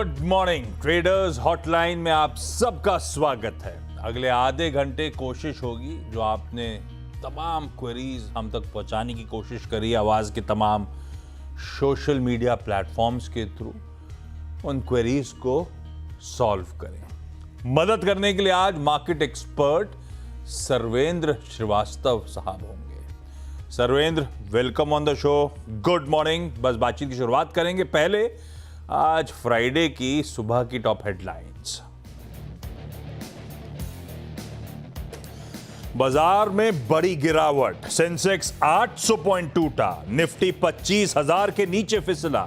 Good morning traders hotline में आप सबका स्वागत है। अगले आधे घंटे कोशिश होगी जो आपने तमाम क्वेरीज हम तक पहुंचाने की कोशिश करी आवाज के तमाम सोशल मीडिया प्लेटफॉर्म्स के थ्रू, उन क्वेरीज को सॉल्व करें। मदद करने के लिए आज मार्केट एक्सपर्ट सर्वेंद्र श्रीवास्तव साहब होंगे। Sarvendra, welcome on the show. Good morning. बस बातचीत की शुरुआत करेंगे। पहले आज फ्राइडे की सुबह की टॉप हेडलाइंस। बाजार में बड़ी गिरावट, सेंसेक्स 800 पॉइंट टूटा, निफ्टी 25,000 के नीचे फिसला।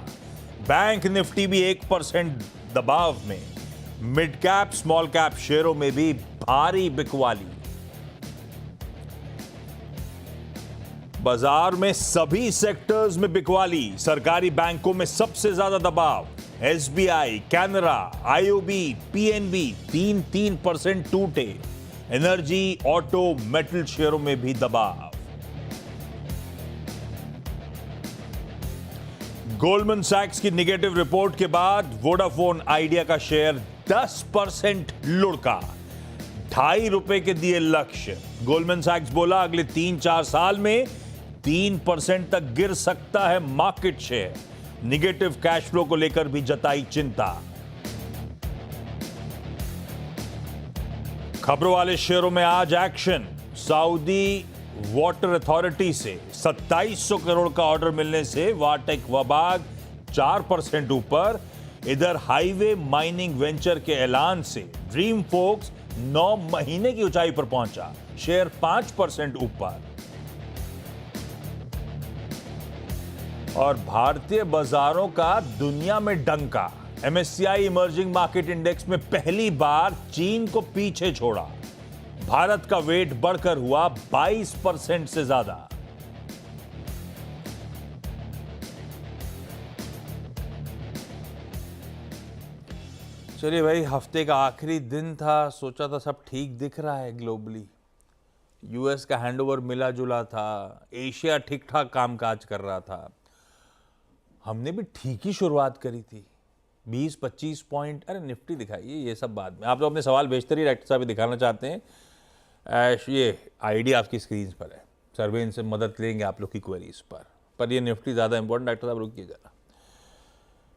बैंक निफ्टी भी 1% दबाव में। मिड कैप स्मॉल कैप शेयरों में भी भारी बिकवाली। बाजार में सभी सेक्टर्स में बिकवाली। सरकारी बैंकों में सबसे ज्यादा दबाव। एसबीआई, कैनरा, आईओबी, पीएनबी 3% टूटे। एनर्जी, ऑटो, मेटल शेयरों में भी दबाव। गोल्डमैन सैक्स की नेगेटिव रिपोर्ट के बाद वोडाफोन आइडिया का शेयर 10% लुढ़का। ₹2.5 के दिए लक्ष्य। गोल्डमैन सैक्स बोला अगले 3-4 साल में 3% तक गिर सकता है market share. Negative cash flow को लेकर भी जताई चिंता। खबरों वाले शेयरों में आज एक्शन। सऊदी वाटर अथॉरिटी से 2700 करोड़ का ऑर्डर मिलने से वाटेक वबाग 4% ऊपर। इधर हाईवे माइनिंग वेंचर के ऐलान से ड्रीम फोक्स 9 महीने की ऊंचाई पर पहुंचा, शेयर 5% ऊपर। और भारतीय बाजारों का दुनिया में डंका। एमएससीआई इमर्जिंग मार्केट इंडेक्स में पहली बार चीन को पीछे छोड़ा। भारत का वेट बढ़कर हुआ 22% से ज्यादा। चलिए भाई, हफ्ते का आखिरी दिन था, सोचा था सब ठीक दिख रहा है ग्लोबली। यूएस का हैंडओवर मिला जुला था, एशिया ठीक ठाक कामकाज कर रहा था। हमने भी ठीक ही शुरुआत करी थी। 20-25 पॉइंट, अरे निफ्टी दिखाइए, ये सब बाद में। आप तो अपने सवाल भेजते रहिए, डायरेक्टर साहब भी दिखाना चाहते हैं। ये आईडी आपकी स्क्रीन पर है। सर्वे से मदद लेंगे आप लोग की क्वेरीज पर ये निफ्टी ज़्यादा इंपॉर्टेंट। डायरेक्टर साहब रुकिए जरा।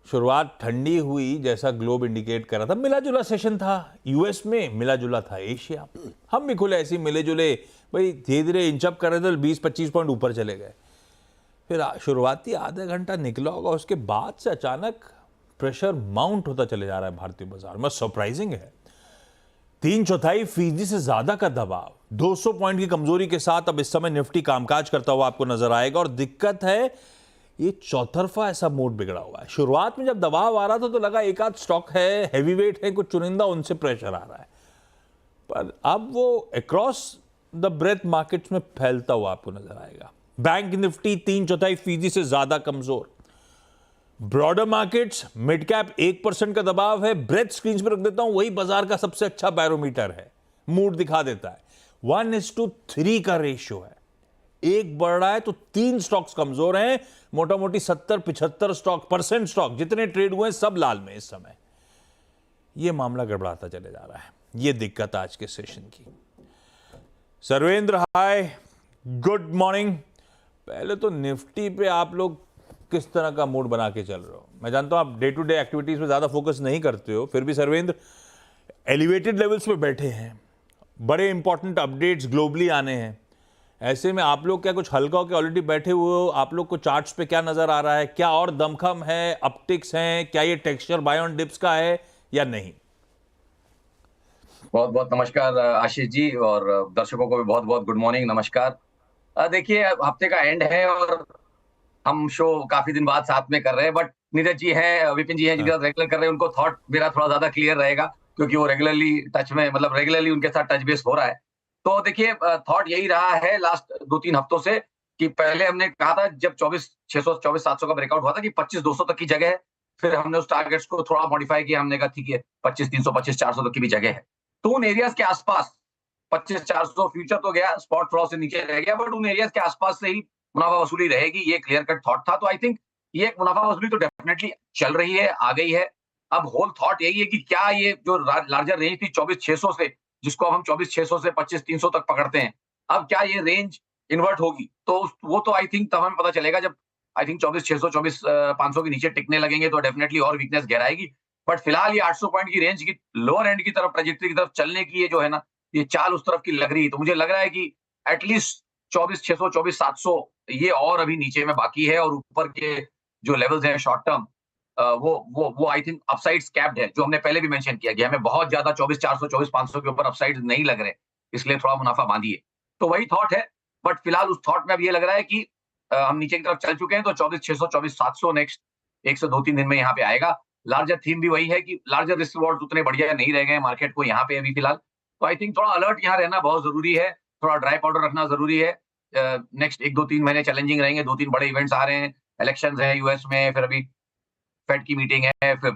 शुरुआत ठंडी हुई जैसा ग्लोब इंडिकेट कर रहा था। मिला जुला सेशन था यूएस में, मिला जुला था एशिया। हम भी खुले ऐसे मिले जुले भाई, धीरे धीरे इंचअप कर रहे थे, 20-25 पॉइंट ऊपर चले गए। फिर शुरुआती आधा घंटा निकला होगा, उसके बाद से अचानक प्रेशर माउंट होता चले जा रहा है भारतीय बाजार में। सरप्राइजिंग है। 3/4% से ज्यादा का दबाव। 200 पॉइंट की कमजोरी के साथ अब इस समय निफ्टी कामकाज करता हुआ आपको नजर आएगा। और दिक्कत है, ये चौतरफा ऐसा मूड बिगड़ा हुआ है। शुरुआत में जब दबाव आ रहा था तो लगा एक आध स्टॉक है, हैवीवेट है, कुछ चुनिंदा, उनसे प्रेशर आ रहा है। पर अब वो अक्रॉस द ब्रेथ मार्केट्स में फैलता हुआ आपको नजर आएगा। बैंक निफ्टी 3/4% से ज्यादा कमजोर। ब्रॉडर मार्केट्स, मिड कैप 1% का दबाव है। ब्रेथ स्क्रीन पर रख देता हूं, वही बाजार का सबसे अच्छा बैरोमीटर है, मूड दिखा देता है। 1:3 का रेशियो है। एक बढ़ रहा है तो 3 स्टॉक्स कमजोर हैं। मोटा मोटी 70-75 स्टॉक जितने ट्रेड हुए सब लाल में इस समय। यह मामला गड़बड़ाता चले जा रहा है। यह दिक्कत आज के सेशन की। सर्वेंद्र, हाय, गुड मॉर्निंग। पहले तो निफ्टी पे आप लोग किस तरह का मूड बना के चल रहे हो? मैं जानता हूं आप डे टू डे एक्टिविटीज पे ज्यादा फोकस नहीं करते हो, फिर भी सर्वेंद्र एलिवेटेड लेवल्स पे बैठे हैं, बड़े इंपॉर्टेंट अपडेट्स ग्लोबली आने हैं। ऐसे में आप लोग क्या कुछ हल्का होकर ऑलरेडी बैठे हुए हो? आप लोग को चार्ट्स पे क्या नजर आ रहा है? क्या और दमखम है, अपटिक्स हैं? क्या ये टेक्सचर बाय ऑन डिप्स का है या नहीं? बहुत बहुत नमस्कार आशीष जी, और दर्शकों को भी बहुत बहुत गुड मॉर्निंग, नमस्कार। देखिए, हफ्ते का एंड है और हम शो काफी दिन बाद साथ में कर रहे हैं, बट नीरज जी हैं, विपिन जी हैं, जिनके साथ रेगुलर कर रहे हैं, उनको थॉट मेरा थोड़ा ज्यादा क्लियर रहेगा क्योंकि वो रेगुलरली टच में, मतलब रेगुलरली उनके साथ टच बेस हो रहा है। तो देखिए, थॉट यही रहा है लास्ट 2-3 हफ्तों से कि पहले हमने कहा था जब 24,600 24,700 का ब्रेकआउट हुआ था कि 25,200 तक की जगह है। फिर हमने उस टारगेट्स को थोड़ा मॉडिफाई किया, हमने कहा ठीक है 25,300 25,400 तक की भी जगह है। तो उन एरियाज के आसपास 25,400 फ्यूचर तो गया, स्पॉट थोड़ा से नीचे रह गया, बट उन एरियाज के आसपास से ही मुनाफा वसूली रहेगी, ये क्लियर कट थॉट था। तो आई थिंक ये मुनाफा वसूली तो डेफिनेटली चल रही है, आ गई है। अब होल थॉट यही है कि क्या ये जो लार्जर रेंज थी 24,600 से, जिसको अब हम 24,600 से 25,300 तक पकड़ते हैं, अब क्या ये रेंज इन्वर्ट होगी? तो वो तो आई थिंक तब हमें पता चलेगा जब आई थिंक 24,600 24,500 के नीचे टिकने लगेंगे, तो डेफिनेटली और वीकनेस गहराएगी। बट फिलहाल ये 800 पॉइंट की रेंज की लोअर एंड की तरफ, ट्रेजेक्टरी की तरफ चलने की ये जो है ना, ये चाल उस तरफ की लग रही है। तो मुझे लग रहा है कि एटलीस्ट 24,600 24,700 ये और अभी नीचे में बाकी है, और ऊपर के जो लेवल्स हैं शॉर्ट टर्म, वो आई थिंक अपसाइड्स कैप्ड है, जो हमने पहले भी मेंशन किया कि हमें बहुत ज्यादा 24,400 24,500 के ऊपर अपसाइड्स नहीं लग रहे, इसलिए थोड़ा मुनाफा बांधिए। तो वही थॉट है, बट फिलहाल उस थॉट में अब ये लग रहा है कि हम नीचे की तरफ चल चुके हैं, तो 24,600 24,700 नेक्स्ट 1 से 2-3 दिन में यहाँ पे आएगा। लार्जर थीम भी वही है कि लार्जर रिस्क रिवॉर्ड्स उतने बढ़िया नहीं रह गए मार्केट को यहाँ पे अभी फिलहाल। तो आई थिंक थोड़ा अलर्ट यहाँ रहना बहुत जरूरी है, थोड़ा ड्राई पाउडर रखना जरूरी है। नेक्स्ट 1-2-3 महीने चैलेंजिंग रहेंगे, 2-3 बड़े इवेंट्स आ रहे हैं, इलेक्शंस है यूएस में, फिर अभी फेड की मीटिंग है, फिर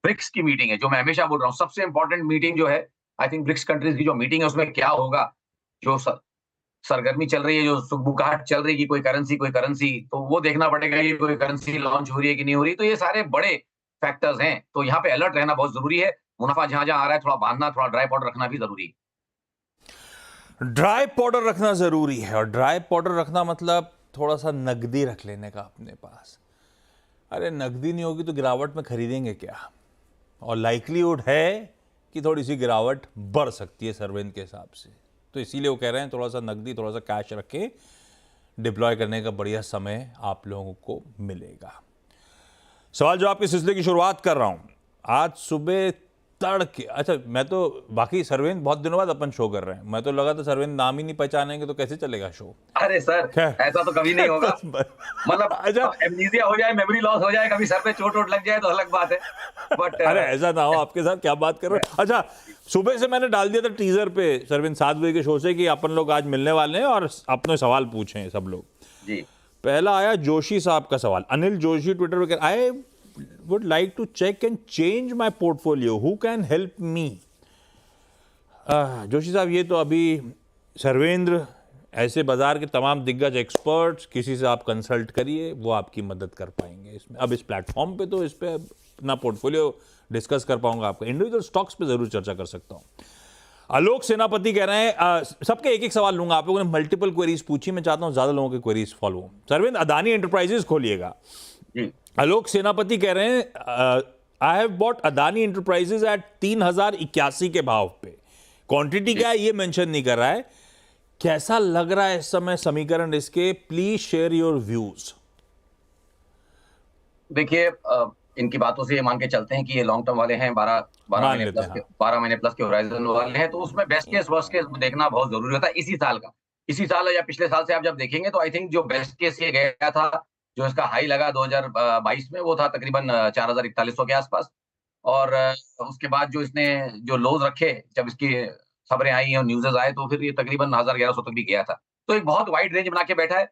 ब्रिक्स की मीटिंग है, जो मैं हमेशा बोल रहा हूँ सबसे इंपॉर्टेंट मीटिंग जो है, आई थिंक ब्रिक्स कंट्रीज की जो मीटिंग है उसमें क्या होगा, जो सरगर्मी चल रही है, जो सुगबुगाहट चल रही है कि कोई करेंसी, तो वो देखना पड़ेगा कि कोई करेंसी लॉन्च हो रही है कि नहीं हो रही। तो ये सारे बड़े फैक्टर्स हैं, तो यहाँ पे अलर्ट रहना बहुत जरूरी है। मुनाफा जहां जहां आ रहा है थोड़ा बांधना, थोड़ा ड्राई पाउडर रखना भी जरूरी है। ड्राई पाउडर रखना जरूरी है, और ड्राई पाउडर रखना मतलब थोड़ा सा नकदी रख लेने का अपने पास। अरे नकदी नहीं होगी तो गिरावट में खरीदेंगे क्या? और लाइकलीहुड है कि थोड़ी सी गिरावट बढ़ सकती है सरवेंद के हिसाब से, तो इसीलिए वो कह रहे हैं थोड़ा सा नकदी, थोड़ा सा कैश रखे, डिप्लॉय करने का बढ़िया समय आप लोगों को मिलेगा। सवाल जवाब के सिलसिले की शुरुआत कर रहा हूं आज सुबह तड़के। अच्छा, मैं तो बाकी सरवेंद बहुत दिनों बाद अपन शो कर रहे हैं, मैं तो लगा था सरवेंद नाम ही नहीं पहचानेंगे तो कैसे चलेगा शो। अरे सर, खैर। ऐसा तो कभी नहीं होगा। मतलब अच्छा, एमनीजिया हो जाए, मेमोरी लॉस हो जाए, कभी सर पे चोट वोट लग जाए तो अलग बात है, बट अरे ऐसा ना हो आपके साथ, क्या बात कर रहे हो। अच्छा, सुबह से मैंने डाल दिया था टीजर पे सरवेंद 7 बजे के शो से कि अपन लोग आज मिलने वाले हैं और अपने सवाल पूछें सब लोग। जी पहला आया जोशी साहब का सवाल, अनिल जोशी ट्विटर पे, I would like to check and change my portfolio, who can help me. Joshi साहब, ये तो अभी सर्वेंद्र ऐसे बाजार के तमाम दिग्गज एक्सपर्ट्स, किसी से आप कंसल्ट करिए, वो आपकी मदद कर पाएंगे इसमें। अब इस प्लेटफॉर्म पे तो इस पे अपना पोर्टफोलियो डिस्कस कर पाऊंगा, आपका इंडिविजुअल स्टॉक्स पे जरूर चर्चा कर सकता हूं। आलोक सेनापति कह रहे हैं, सबके एक एक सवाल लूंगा, आप लोगों ने मल्टीपल क्वेरीज पूछी, मैं चाहता हूं ज्यादा लोगों की क्वेरीज फॉलो हो। सरविंद, अदानी एंटरप्राइजेस खोलिएगा। जी आलोक सेनापति कह रहे हैं, I have bought Adani Enterprises at 3,081 के भाव पे, क्वांटिटी क्या है ये मेंशन नहीं कर रहा है, कैसा लग रहा है इस समय समीकरण इसके, प्लीज शेयर योर व्यूज। देखिए, इनकी बातों से ये मान के चलते हैं कि ये लॉन्ग टर्म वाले हैं, 12 मान महीने लेते प्लस हैं, के, हाँ। 12 महीने प्लस के होराइजन वाले हैं, तो उसमें बेस्ट केस वर्स्ट केस देखना बहुत जरूरी होता है इसी साल का। इसी साल या पिछले साल से आप जब देखेंगे तो आई थिंक जो बेस्ट केस ये गया था, जो इसका हाई लगा 2022 में, वो था तकरीबन 4,4100 के आसपास। और उसके बाद जो इसने जो लोज रखे, जब इसकी खबरें आई और न्यूज़ेस आए, तो फिर ये तकरीबन 1,100 तक भी गया था। तो एक बहुत वाइड रेंज बना के बैठा है।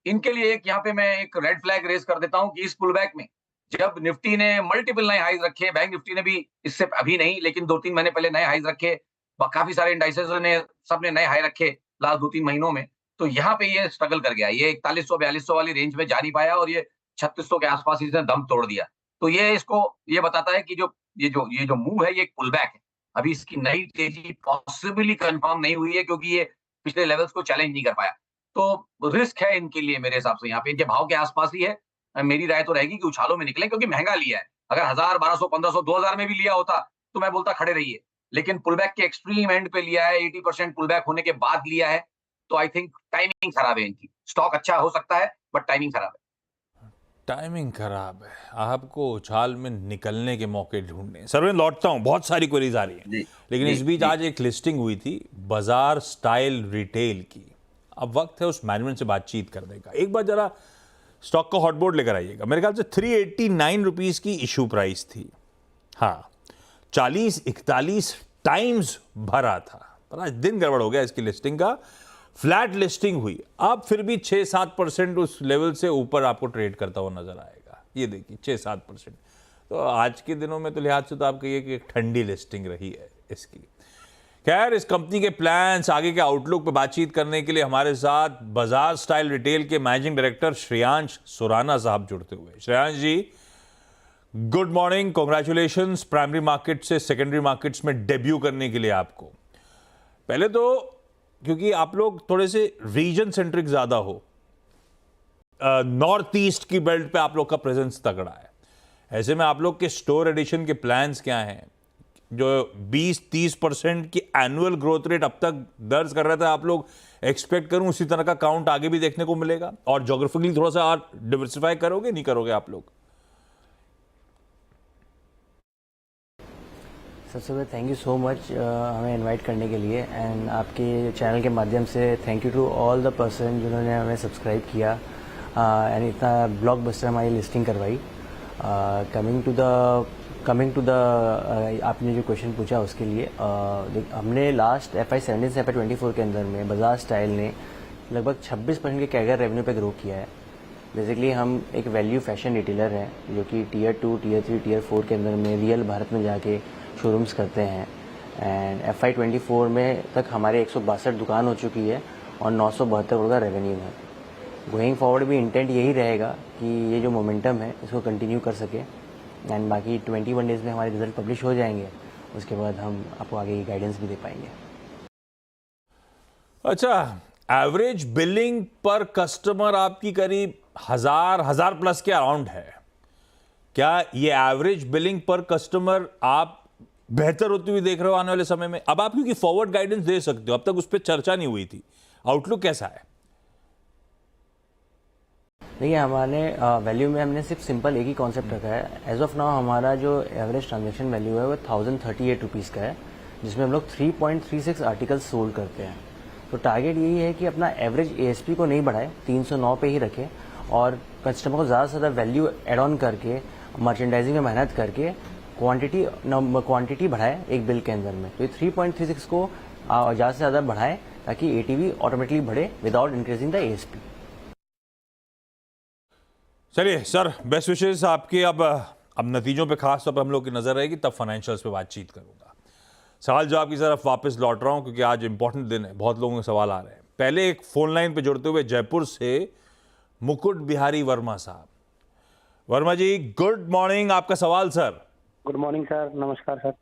इनके लिए एक यहाँ पे मैं एक रेड फ्लैग रेज कर देता हूँ कि इस पुल बैक में, जब निफ्टी ने मल्टीपल नए हाईज रखे, बैंक निफ्टी ने भी इससे अभी नहीं लेकिन 2-3 महीने पहले नए हाईज रखे, काफी सारे इंडाइसेस ने सबने नए हाई रखे लास्ट 2-3 महीनों में, तो यहाँ पे ये स्ट्रगल कर गया, ये 4100-4200 वाली रेंज में जा नहीं पाया, और ये 3600 के आसपास इसने दम तोड़ दिया। तो ये इसको ये बताता है कि ये जो मूव है, ये एक पुल बैक है। अभी इसकी नई तेजी पॉसिबली कंफर्म नहीं हुई है, क्योंकि ये पिछले लेवल्स को चैलेंज नहीं कर पाया। तो रिस्क है इनके लिए मेरे हिसाब से, यहाँ पे इनके भाव के आसपास ही है। मेरी राय तो रहेगी कि उछालों में निकले, क्योंकि महंगा लिया है। अगर 1000, 1200, 1500, 2000 में भी लिया होता तो मैं बोलता खड़े रहिए, लेकिन पुलबैक के एक्सट्रीम एंड पे लिया है, 80% पुलबैक होने के बाद लिया है, तो आई थिंक टाइमिंग खराब है इनकी। स्टॉक अच्छा हो सकता है, बट टाइमिंग खराब है। टाइमिंग खराब है, आपको उछाल में निकलने के मौके ढूंढने। सरवेंद, लौटता हूं, बहुत सारी क्वेरीज आ रही हैं, जी लेकिन जी इस बीच जी आज एक लिस्टिंग हुई थी बाजार स्टाइल रिटेल की। अब वक्त है उस मैनेजमेंट से बातचीत करने का। एक बार जरा स्टॉक का हॉटबोर्ड लेकर आइएगा। मेरे ख्याल से 389 रुपीज की इशू प्राइस थी, हाँ, 40-41 टाइम्स भरा था, पर आज दिन गड़बड़ हो गया इसकी लिस्टिंग का, फ्लैट लिस्टिंग हुई। अब फिर भी 6-7% उस लेवल से ऊपर आपको ट्रेड करता हुआ नजर आएगा। ये देखिए 6-7%, तो आज के दिनों में तो लिहाज से तो आप कहिए कि एक ठंडी लिस्टिंग रही है इसकी। खैर, इस कंपनी के प्लान्स, आगे के आउटलुक पर बातचीत करने के लिए हमारे साथ बाजार स्टाइल रिटेल के मैनेजिंग डायरेक्टर श्रेयांश सुराना साहब जुड़ते हुए। Shreyansh ji, good morning, congratulations primary market से सेकेंडरी मार्केट्स में डेब्यू करने के लिए आपको। पहले तो क्योंकि आप लोग थोड़े से रीजन सेंट्रिक ज्यादा हो, नॉर्थ ईस्ट की बेल्ट पे आप लोग का प्रेजेंस तगड़ा है। ऐसे में आप लोग के स्टोर एडिशन के प्लान्स क्या हैं? जो 20-30% की एनुअल ग्रोथ रेट अब तक दर्ज कर रहे थे आप लोग, एक्सपेक्ट करूं उसी तरह का काउंट आगे भी देखने को मिलेगा? और ज्योग्राफिकली थोड़ा सा और डिवर्सिफाई करोगे, नहीं करोगे आप लोग? सबसे पहले थैंक यू सो मच हमें इनवाइट करने के लिए, एंड आपके चैनल के माध्यम से thank you to all the person जिन्होंने हमें सब्सक्राइब किया एंड इतना ब्लॉकबस्टर हमारी लिस्टिंग करवाई। कमिंग टू द आपने जो क्वेश्चन पूछा उसके लिए, हमने लास्ट FY17 से FY24 के अंदर में बजाज स्टाइल ने लगभग 26% के कैगर रेवेन्यू पे ग्रो किया है। बेसिकली हम एक वैल्यू फैशन रिटेलर हैं जो कि Tier 2, Tier 3, Tier 4 के अंदर में रियल भारत में जाके शोरूम्स करते हैं। एंड FY24 में तक हमारे 162 दुकान हो चुकी है और 972 करोड़ का रेवेन्यू है। गोइंग फॉरवर्ड भी इंटेंट यही रहेगा कि ये जो मोमेंटम है इसको कंटिन्यू कर सके, एंड बाकी 21 डेज़ में हमारे रिजल्ट पब्लिश हो जाएंगे, उसके बाद हम आपको आगे की गाइडेंस भी दे पाएंगे। अच्छा, एवरेज बिलिंग पर कस्टमर आपकी करीब 1000 प्लस के अराउंड है। क्या ये एवरेज बिलिंग पर कस्टमर आप बेहतर होती हुई देख रहे हो आने वाले समय में? अब आप क्योंकि फॉरवर्ड गाइडेंस दे सकते हो, अब तक उस पर चर्चा नहीं हुई थी, आउटलुक कैसा है? देखिए, हमारे वैल्यू में हमने सिर्फ सिंपल एक ही कॉन्सेप्ट रखा है। एज ऑफ नाउ हमारा जो एवरेज ट्रांजैक्शन वैल्यू है वो 1038 रुपीज़ का है, जिसमें हम लोग 3.36 आर्टिकल्स सोल्ड करते हैं। तो टारगेट यही है कि अपना एवरेज ASP को नहीं बढ़ाए, 309 पे ही रखें और कस्टमर को ज़्यादा से ज़्यादा वैल्यू एड ऑन करके मर्चेंडाइजिंग में मेहनत करके क्वांटिटी बढ़ाए एक बिल के अंदर में। तो ये 3.36 को ज़्यादा से ज़्यादा बढ़ाए ताकि ATV ऑटोमेटिकली बढ़े विदाउट इंक्रीजिंग द ASP। चलिए सर, बेस्ट विशेष आपके। अब नतीजों पे खास तौर पर हम लोग की नजर रहेगी, तब फाइनेंशियल्स पे बातचीत करूंगा। सवाल जवाब की तरफ वापस लौट रहा हूं क्योंकि आज इंपॉर्टेंट दिन है, बहुत लोगों के सवाल आ रहे हैं। पहले एक फोन लाइन पे जुड़ते हुए जयपुर से मुकुट बिहारी वर्मा साहब। वर्मा जी, गुड मॉर्निंग, आपका सवाल सर। गुड मॉर्निंग सर, नमस्कार सर।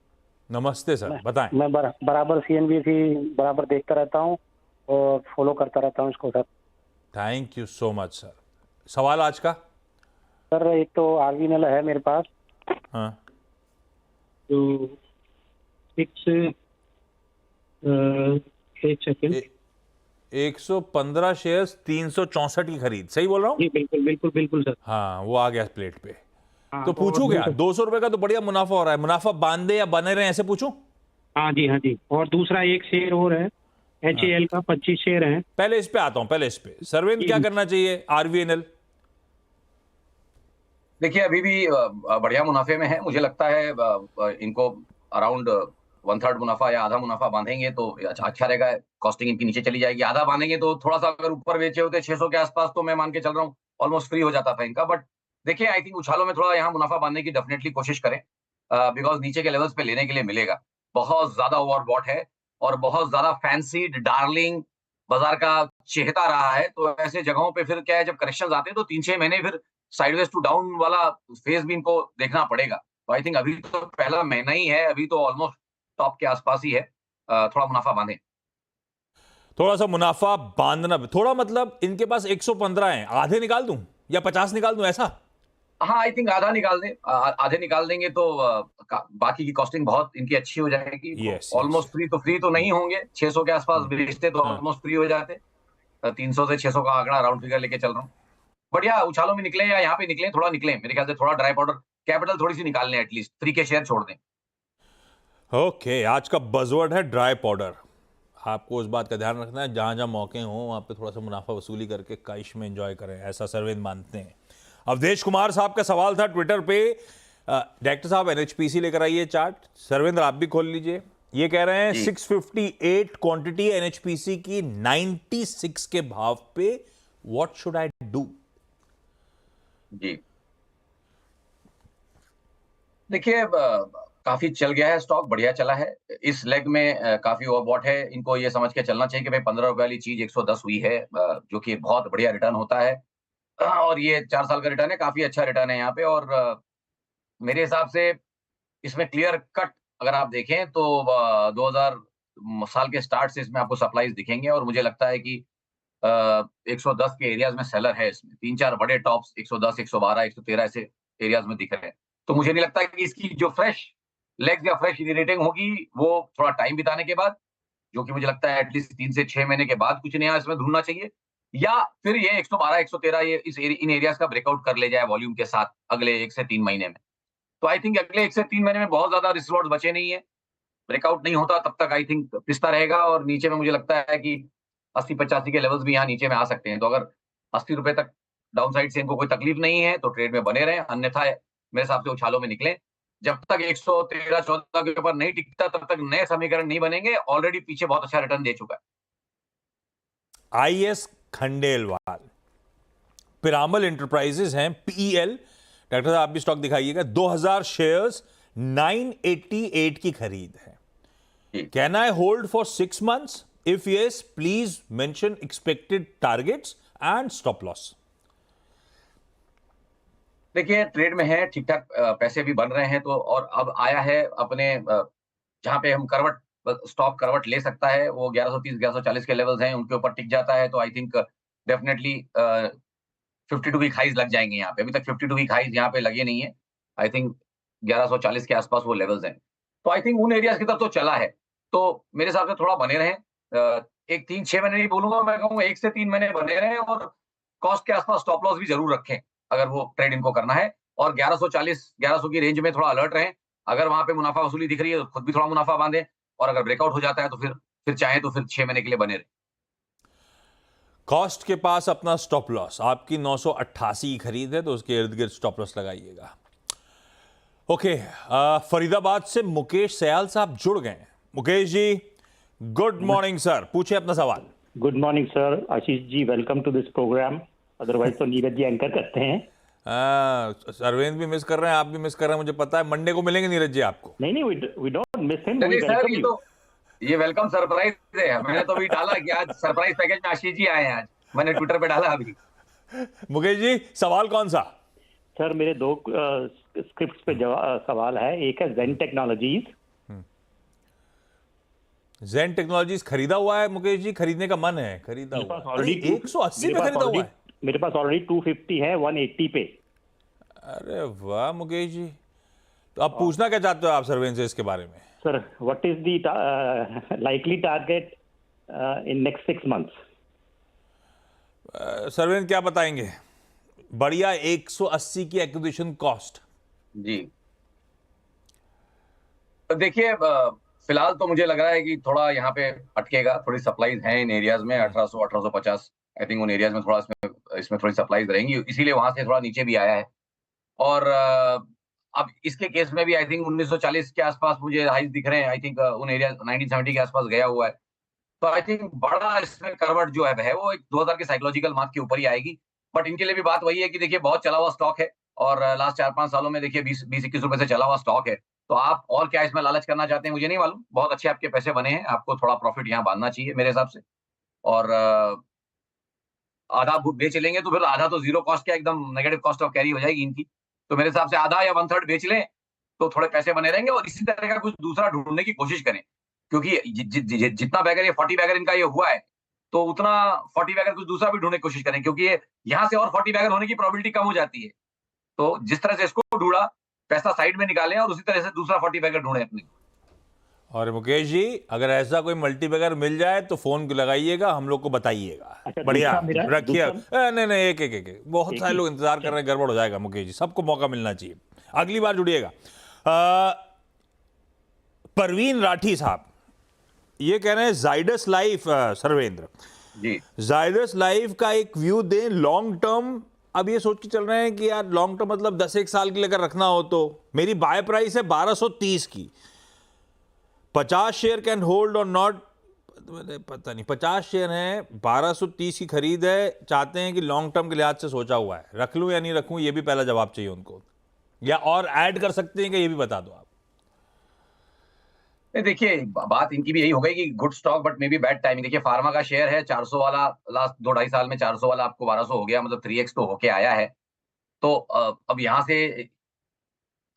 नमस्ते सर, बताएं। मैं बराबर CNBC बराबर देखता रहता हूँ और फॉलो करता रहता हूँ इसको sir. Thank you so much sir. सवाल आज का? सर एक तो RVNL है मेरे पास, हाँ, जो एक सेकेंड, 115 शेयर्स 364 की खरीद, सही बोल रहा हूँ? जी बिल्कुल बिल्कुल बिल्कुल सर। हाँ, वो आ गया प्लेट पे। हाँ, तो पूछूं क्या? 200 रुपए का तो बढ़िया मुनाफा हो रहा है, मुनाफा बांधे या बने रहे, ऐसे पूछूं? हाँ जी हाँ जी। और दूसरा एक शेयर और है HAL का, 25 शेयर है। पहले इस पे आता हूं, पहले इस पे। सरविंद, क्या करना चाहिए RVNL? देखिए अभी भी बढ़िया मुनाफे में है। मुझे लगता है इनको अराउंड 1/3 मुनाफा या आधा मुनाफा बांधेंगे तो अच्छा रहेगा। कॉस्टिंग इनकी नीचे चली जाएगी। आधा बांधेंगे तो थोड़ा सा, अगर ऊपर बेचे होते 600 के आसपास तो मैं मान के चल रहा हूँ ऑलमोस्ट फ्री हो जाता था इनका। बट देखिए, आई थिंक उछालों में थोड़ा यहाँ मुनाफा बांधने की डेफिनेटली कोशिश करें, बिकॉज नीचे के लेवल्स पे लेने के लिए मिलेगा। बहुत ज्यादा ओवरबॉट है और बहुत ज्यादा फैंसीड डार्लिंग बाजार का चेहता रहा है। तो ऐसे जगहों पे फिर क्या है, जब करेक्शन आते हैं तो 3-6 महीने फिर साइडवेज टू डाउन वाला फेज भी इनको देखना पड़ेगा। तो आई थिंक अभी तो पहला महीना ही है, अभी तो ऑलमोस्ट टॉप के आसपास ही है। थोड़ा मुनाफा बांधे। थोड़ा सा मुनाफा बांधना, थोड़ा मतलब इनके पास 115 है, आधे निकाल दूं या 50 निकाल दूं, ऐसा? हाँ, आई थिंक आधा निकाल दें। आधे निकाल देंगे तो बाकी की कॉस्टिंग बहुत इनकी अच्छी हो जाएगी। यस, ऑलमोस्ट फ्री तो नहीं होंगे। 600 के आसपास बेचते तो हाँ। ऑलमोस्ट फ्री हो जाते। 300 से 600 का आंकड़ा राउंड फिगर लेके चल रहा हूँ। बढ़िया उछालों में निकले या यहाँ पे निकले, थोड़ा निकले, मेरे ख्याल से थोड़ा ड्राई पाउडर कैपिटल थोड़ी सी निकाल लें, एटलीस्ट फ्री के शेयर छोड़ दें। ओके, आज का बजवर्ड है ड्राई पाउडर। आपको उस बात का ध्यान रखना है, जहां जहां मौके हों वहां पे थोड़ा सा मुनाफा वसूली करके काइश में एंजॉय करें, ऐसा सरविंद मानते हैं। अवधेश कुमार साहब का सवाल था ट्विटर पे। डायरेक्टर साहब, NHPC लेकर आइए चार्ट। सरविंद्र, आप भी खोल लीजिए। ये कह रहे हैं 658 क्वांटिटी NHPC की 96 के भाव पे, व्हाट शुड आई डू? जी देखिए, काफी चल गया है स्टॉक, बढ़िया चला है। इस लेग में काफी ओवरबॉट है। इनको ये समझ के चलना चाहिए कि भाई 15 रुपए वाली चीज 110 हुई है, जो कि बहुत बढ़िया रिटर्न होता है। और ये 4 साल का रिटर्न है, काफी अच्छा रिटर्न है यहाँ पे। और मेरे हिसाब से इसमें क्लियर कट अगर आप देखें तो 2000 साल के स्टार्ट से इसमें आपको सप्लाईज दिखेंगे और मुझे लगता है कि 110 के एरियाज में सेलर है इसमें। 3-4 बड़े टॉप्स 110, 112, 113 ऐसे एरियाज में दिख रहे हैं। तो मुझे नहीं लगता कि इसकी जो फ्रेश लेग्स या फ्रेश रीरेटिंग होगी वो थोड़ा टाइम बिताने के बाद, जो कि मुझे लगता है एटलीस्ट 3 से 6 महीने के बाद कुछ नया इसमें ढूँढना चाहिए या फिर ये 112, 113 ये इन एरियाज का ब्रेकआउट कर ले जाए वॉल्यूम के साथ अगले 1 से 3 महीने में। तो आई थिंक अगले 1 से 3 महीने में बहुत ज़्यादा रिस्क लॉट्स बचे नहीं है। ब्रेकआउट नहीं होता तब तक आई थिंक पिसता रहेगा और नीचे में मुझे लगता है कि 80-85 के लेवल्स भी यहाँ नीचे में आ सकते हैं। तो अगर ₹80 तक डाउन साइड से इनको कोई तकलीफ नहीं है तो ट्रेड में बने रहें, अन्यथा मेरे हिसाब से उछालों में निकलें। जब तक 113-14 के ऊपर नहीं टिकता तब तक नए समीकरण नहीं बनेंगे। ऑलरेडी पीछे बहुत अच्छा रिटर्न दे चुका है। आईएस खंडेलवाल, पिरामल एंटरप्राइजेज हैं, पीईएल। डॉक्टर साहब आप भी स्टॉक दिखाइएगा। 2000 शेयर्स, 988 की खरीद है। Can I hold for 6 months? If yes please mention expected targets and stop loss. देखिए ट्रेड में है, ठीक-ठाक पैसे भी बन रहे हैं तो और अब आया है अपने जहाँ पे हम स्टॉक करवट ले सकता है वो 1130-1140 के लेवल्स हैं, उनके ऊपर टिक जाता है तो I think definitely 52 week highs लग जाएंगे यहाँ पे। अभी तक 52 वीक हाईज यहाँ पे लगे नहीं है। आई थिंक 1140 के आसपास वो लेवल्स हैं। तो आई थिंक उन एरियाज की तरफ तो चला है। तो मेरे हिसाब से थोड़ा बने रहें। एक 3-6 महीने नहीं बोलूंगा, मैं कहूँगा 1 से 3 महीने बने रहें और कॉस्ट के आसपास स्टॉप लॉस भी जरूर रखें अगर वो ट्रेड इनको करना है और 1140-1100 की रेंज में थोड़ा अलर्ट रहें। अगर वहां पे मुनाफा वसूली दिख रही है तो खुद भी थोड़ा मुनाफा बांधें और अगर ब्रेकआउट हो जाता है तो फिर चाहे तो फिर 6 महीने के लिए बने रहे। कॉस्ट के पास अपना स्टॉप लॉस, आपकी 988 की खरीद है तो उसके इर्द गिर्द स्टॉप लॉस लगाइएगा। ओके, फरीदाबाद से मुकेश सयाल साहब जुड़ गए हैं। Mukesh ji, good morning sir, पूछे अपना सवाल। Good morning sir. Ashish ji, welcome to this program. Otherwise तो नीरज जी एंकर करते हैं। अरविंद भी मिस कर रहे हैं, आप भी मिस कर रहे हैं, मुझे पता है। मंडे को मिलेंगे नीरज जी आपको। नहीं, we don't miss him, we चलिए सर, वेलकम ये यू। तो ये वेलकम सरप्राइज है। मैंने तो अभी डाला कि आज सरप्राइज पैकेज में आशीष जी आए हैं। आज मैंने ट्विटर पे डाला अभी। मुकेश जी, सवाल कौन सा? सर मेरे 2 स्क्रिप्ट्स पे सवाल है। एक है जेन टेक्नोलॉजीज। जेन टेक्नोलॉजीज खरीदा हुआ है मुकेश जी? खरीदने का मन है? खरीदा हुआ है? ऑलरेडी 180 पे खरीदा हुआ है? मेरे पास ऑलरेडी 250 है 180 पे। अरे वाह मुकेश जी, तो आप पूछना क्या चाहते हो आप सर्वेन से इसके बारे में? Sir, what is the likely target in next 6 months? सर्वेन क्या बताएंगे? बढ़िया 180 की एक्विजिशन कॉस्ट। जी तो देखिए, फिलहाल तो मुझे लग रहा है कि थोड़ा यहाँ पे अटकेगा। थोड़ी सप्लाईज हैं इन एरियाज में 1800, 1850। आई थिंक उन एरियाज में थोड़ा इसमें थोड़ी सप्लाईज रहेंगी, इसीलिए वहां से थोड़ा नीचे भी आया है। और अब इसके केस में भी आई थिंक 1940 के आसपास मुझे हाइज दिख रहे हैं। आई थिंक उन एरिया 1970 के आसपास गया हुआ है। तो आई थिंक बड़ा इसमें करवट जो है वो एक 2000 के साइकोलॉजिकल मार्क के ऊपर ही आएगी। बट इनके लिए भी बात वही है कि देखिए बहुत चला हुआ स्टॉक है और लास्ट 4-5 सालों में देखिए 20-21 रुपए से चला हुआ स्टॉक है। तो आप और क्या इसमें लालच करना चाहते हैं मुझे नहीं मालूम। बहुत अच्छे आपके पैसे बने हैं, आपको थोड़ा प्रॉफिट यहाँ बांधना चाहिए मेरे हिसाब से। और आधा बेच लेंगे तो फिर आधा तो जीरो कॉस्ट का एकदम नेगेटिव कॉस्ट ऑफ कैरी हो जाएगी इनकी। तो मेरे हिसाब से आधा या 1/3 बेच लें तो थोड़े पैसे बने रहेंगे और इसी तरह का कुछ दूसरा ढूंढने की कोशिश करें। क्योंकि जितना बैगर ये 40 बैगर इनका ये हुआ है तो उतना 40 बैगर कुछ दूसरा भी ढूंढने की कोशिश करें, क्योंकि ये यहाँ से और 40 बैगर होने की प्रोबेबिलिटी कम हो जाती है। तो जिस तरह से इसको ढूंढा, पैसा साइड में निकालें और उसी तरह से दूसरा 40 बैगर ढूंढें अपने। और मुकेश जी, अगर ऐसा कोई मल्टी बैगर मिल जाए तो फोन लगाइएगा, हम लोग को बताइएगा। अच्छा, बढ़िया दूसरा रखिए। नहीं नहीं, एक बहुत सारे लोग इंतजार कर रहे हैं, गड़बड़ हो जाएगा मुकेश जी, सबको मौका मिलना चाहिए। अगली बार जुड़िएगा। परवीन राठी साहब ये कह रहे हैं जाइडस लाइफ, सर्वेंद्र जी जाइडस लाइफ का एक व्यू दें लॉन्ग टर्म। अब ये सोच के चल रहे हैं कि यार लॉन्ग टर्म मतलब 10-1 साल के लिए अगर रखना हो तो मेरी बाय प्राइस है 1230 की। 50 शेयर कैन होल्ड और नॉट, पता नहीं 50 शेयर हैं, 1230 की खरीद है, चाहते हैं कि लॉन्ग टर्म के लिहाज से सोचा हुआ है, रख लूं या नहीं रखूं, ये भी पहला जवाब चाहिए उनको, या और ऐड कर सकते हैं कि ये भी बता दो आप। देखिए बात इनकी भी यही हो गई कि good stock but may be bad timing. देखिए फार्मा का शेयर है 400 वाला, लास्ट 2-2.5 साल में 400 वाला आपको 1200 हो गया, मतलब 3x तो होके आया है। तो अब यहाँ से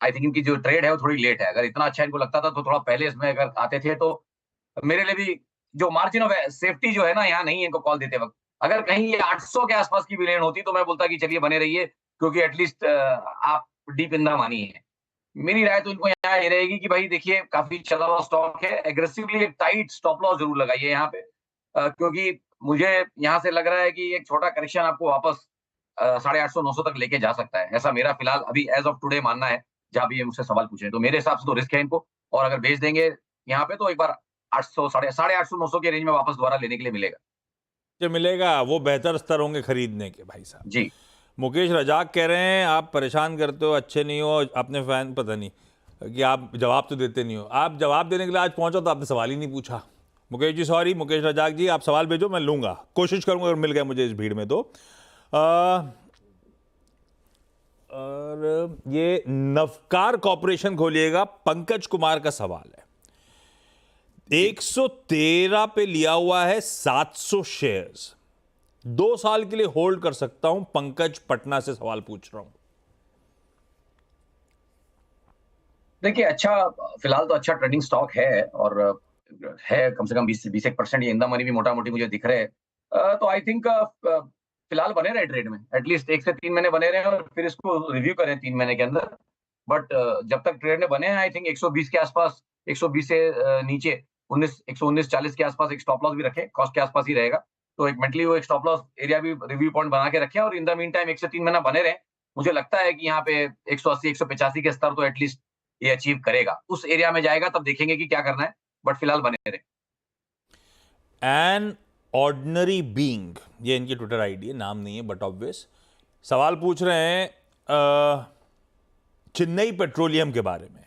आई थिंक इनकी जो ट्रेड है वो थोड़ी लेट है। अगर इतना अच्छा इनको लगता था तो थोड़ा पहले इसमें अगर आते थे तो मेरे लिए भी जो मार्जिन ऑफ सेफ्टी जो है ना, यहाँ नहीं है इनको कॉल देते वक्त। अगर कहीं ये 800 के आसपास की भी लेन होती तो मैं बोलता कि चलिए बने रहिए, क्योंकि एटलीस्ट आप डीप इन द मनी है। मेरी राय तो इनको यहाँ ये रहेगी कि भाई देखिए काफी चला हुआ स्टॉक है, एग्रेसिवली एक टाइट स्टॉप लॉस जरूर लगाइए यहाँ पे, क्योंकि मुझे यहाँ से लग रहा है कि एक छोटा करेक्शन आपको वापस 850-900 तक लेके जा सकता है। ऐसा मेरा फिलहाल अभी एज ऑफ टुडे मानना है, जहाँ भी ये मुझसे सवाल पूछे। तो मेरे हिसाब से तो रिस्क है इनको, और अगर बेच देंगे यहाँ पे तो एक बार 800 साढ़े 800-900 के रेंज में वापस दोबारा लेने के लिए मिलेगा। जो मिलेगा वो बेहतर स्तर होंगे खरीदने के भाई साहब। जी मुकेश रजाक कह रहे हैं आप परेशान करते हो, अच्छे नहीं हो, अपने फैन पता नहीं कि आप जवाब तो देते नहीं हो। आप जवाब देने के लिए आज पहुंचो तो आपने सवाल ही नहीं पूछा। मुकेश जी सॉरी, मुकेश रजाक जी आप सवाल भेजो, मैं लूँगा, कोशिश करूँगा अगर मिल गया मुझे इस भीड़ में तो। और ये नवकार कॉरपोरेशन खोलिएगा, पंकज कुमार का सवाल है। 113 पे लिया हुआ है 700 शेयर्स, 2 साल के लिए होल्ड कर सकता हूं। पंकज पटना से सवाल पूछ रहा हूं। देखिए, अच्छा फिलहाल तो अच्छा ट्रेडिंग स्टॉक है, और है कम से कम 20% ये इन द मनी भी मोटा मोटी मुझे दिख रहे हैं। तो आई थिंक फिलहाल बने रहे ट्रेड में, एटलीस्ट 1 से 3 महीने बने रहे और फिर इसको रिव्यू करें 3 महीने के अंदर। बट जब तक ट्रेड में बने हैं, आई थिंक 120 के आसपास, 120 से नीचे 119-40 के आसपास एक स्टॉप लॉस भी रखें, कॉस्ट के आसपास ही रहेगा। तो एक मेंटली वो एक स्टॉप लॉस एरिया भी रिव्यू पॉइंट बना के रखें, और इन द मीन टाइम 1 से 3 महीना बने रहे। मुझे लगता है कि यहाँ पे 180-185 के स्तर तो एटलीस्ट ये अचीव करेगा। उस एरिया में जाएगा तब देखेंगे कि क्या करना है, बट फिलहाल बने रहे। एन ऑर्डिनरी बीइंग, ये इनकी ट्विटर आईडी है, नाम नहीं है बट ऑब्वियस, सवाल पूछ रहे हैं चेन्नई पेट्रोलियम के बारे में।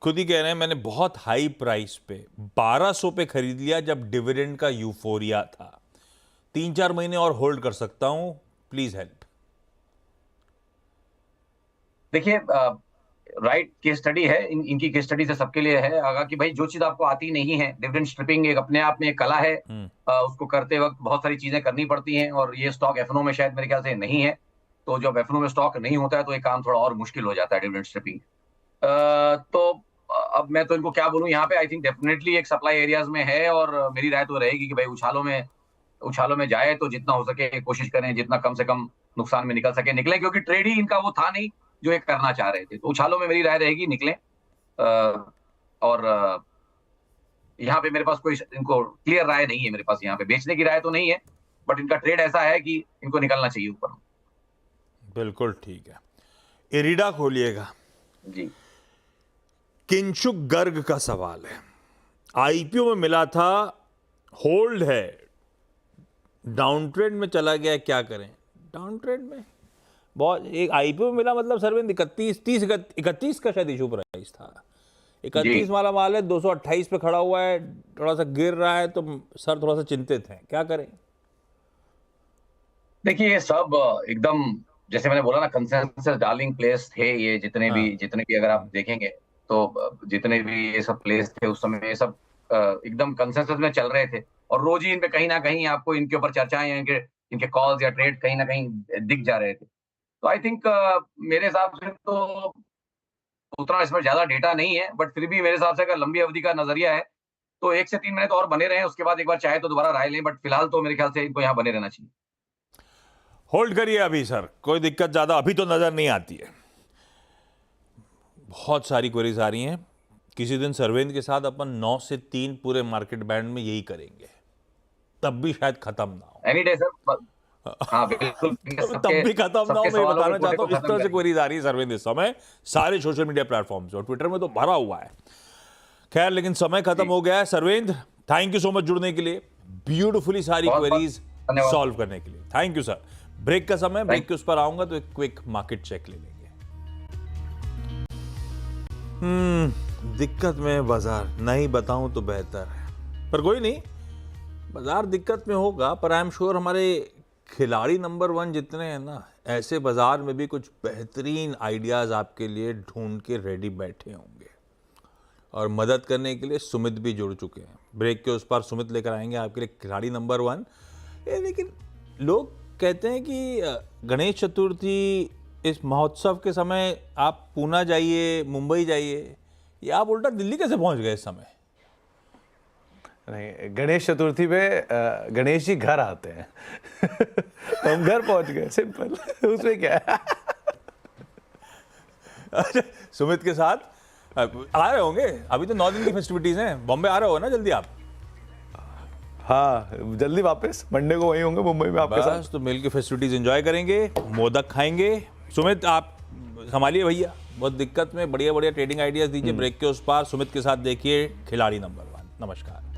खुद ही कह रहे हैं मैंने बहुत हाई प्राइस पे 1200 पे खरीद लिया जब डिविडेंड का यूफोरिया था, 3-4 महीने और होल्ड कर सकता हूं, प्लीज हेल्प। देखिए, राइट केस स्टडी है, इनकी केस स्टडी से सबके लिए है आगा कि भाई जो चीज आपको आती नहीं है, डिविडेंड स्ट्रिपिंग एक अपने आप में एक कला है। उसको करते वक्त बहुत सारी चीजें करनी पड़ती हैं, और ये स्टॉक एफएनओ में शायद मेरे ख्याल से नहीं है। तो जब एफएनओ में स्टॉक नहीं होता है तो ये काम थोड़ा और मुश्किल हो जाता है, डिविडेंड स्ट्रिपिंग। तो अब मैं तो इनको क्या बोलूं, यहाँ पे आई थिंक डेफिनेटली एक सप्लाई एरियाज में है, और मेरी राय तो रहेगी कि भाई उछालों में जाए तो जितना हो सके कोशिश करें, जितना कम से कम नुकसान में निकल सके निकले, क्योंकि ट्रेड ही इनका वो था नहीं जो एक करना चाह रहे थे। तो उछालों में मेरी राय रहेगी निकलें। और यहाँ पे मेरे पास कोई इनको क्लियर राय नहीं है, मेरे पास यहाँ पे बेचने की राय तो नहीं है, बट इनका ट्रेड ऐसा है कि इनको निकलना चाहिए ऊपर। बिल्कुल ठीक है। इरिडा खोलिएगा जी। किंशुक गर्ग का सवाल है। आईपीओ में मिला था, होल्ड है, डाउन ट्रेंड में चला गया, क्या करें? डाउन ट्रेंड में बहुत, एक आईपीओ में मिला मतलब सरविंद 31 का शायद इशू प्राइस था, 31 वाला माल है, 228 पे खड़ा हुआ है, थोड़ा सा गिर रहा है, तो सर थोड़ा सा चिंतित हैं, क्या करें? देखिए, ये सब एकदम जैसे मैंने बोला ना, कंसेंसस डार्लिंग प्लेस थे ये, जितने भी अगर आप देखेंगे तो जितने भी ये सब प्लेस थे उस समय, ये सब एकदम कंसेंसस में चल रहे थे, और रोज ही इन पे कहीं ना कहीं आपको इनके ऊपर चर्चाएं या इनके कॉल्स या ट्रेड कहीं ना कहीं दिख जा रहे थे। तो आई थिंक मेरे हिसाब से तो उतना इसमें ज्यादा डेटा नहीं है, बट फिर भी मेरे हिसाब से अगर लंबी अवधि का नजरिया है तो 1 से 3 महीने तो और बने रहे, उसके बाद एक बार चाहे तो दोबारा राय लें, बट फिलहाल तो मेरे ख्याल से इनको यहाँ बने रहना चाहिए। होल्ड करिए अभी सर, कोई दिक्कत ज्यादा अभी तो नजर नहीं आती है। बहुत सारी क्वेरीज आ रही हैं, किसी दिन सरवेंद के साथ अपन 9 से 3 पूरे मार्केट बैंड में यही करेंगे, तब भी शायद खत्म ना हो। Any day sir. हाँ बिल्कुल। तब भी खत्म ना हो, मैं बताना चाहता हूँ। इस तरह से क्वेरीज आ रही है सरवेंद इस समय सारे सोशल मीडिया प्लेटफॉर्म्स और ट्विटर में तो भरा हुआ है। खैर, लेकिन समय खत्म हो गया है। सरवेंद, थैंक यू सो मच जुड़ने के लिए, ब्यूटिफुली सारी क्वेरीज सॉल्व करने के लिए। Thank you sir. ब्रेक का समय, ब्रेक के उस पर आऊंगा तो एक क्विक मार्केट चेक ले लेंगे। दिक्कत में बाजार, नहीं बताऊं तो बेहतर है, पर कोई नहीं, बाजार दिक्कत में होगा, पर आई एम श्योर हमारे खिलाड़ी नंबर 1 जितने हैं ना, ऐसे बाजार में भी कुछ बेहतरीन आइडियाज आपके लिए ढूंढ के रेडी बैठे होंगे, और मदद करने के लिए सुमित भी जुड़ चुके हैं। ब्रेक के उस पार सुमित लेकर आएंगे आपके लिए खिलाड़ी नंबर 1। लेकिन लोग कहते हैं कि गणेश चतुर्थी इस महोत्सव के समय आप पूना जाइए, मुंबई जाइए, या आप उल्टा दिल्ली कैसे पहुंच गए इस समय? नहीं, गणेश चतुर्थी पे गणेश जी घर आते हैं तो हम घर पहुंच गए, सिंपल। उसमें क्या है। अच्छा, सुमित के साथ आ रहे होंगे, अभी तो 9 दिन की फेस्टिविटीज हैं, बॉम्बे आ रहे हो ना जल्दी आप? हाँ, जल्दी वापस मंडे को वहीं होंगे मुंबई में आपके साथ। बस तो मिल के फेस्टिविटीज एंजॉय करेंगे, मोदक खाएंगे। सुमित आप संभालिए भैया, बहुत दिक्कत में, बढ़िया बढ़िया ट्रेडिंग आइडियाज दीजिए ब्रेक के उस पार। सुमित के साथ देखिए खिलाड़ी नंबर 1। नमस्कार।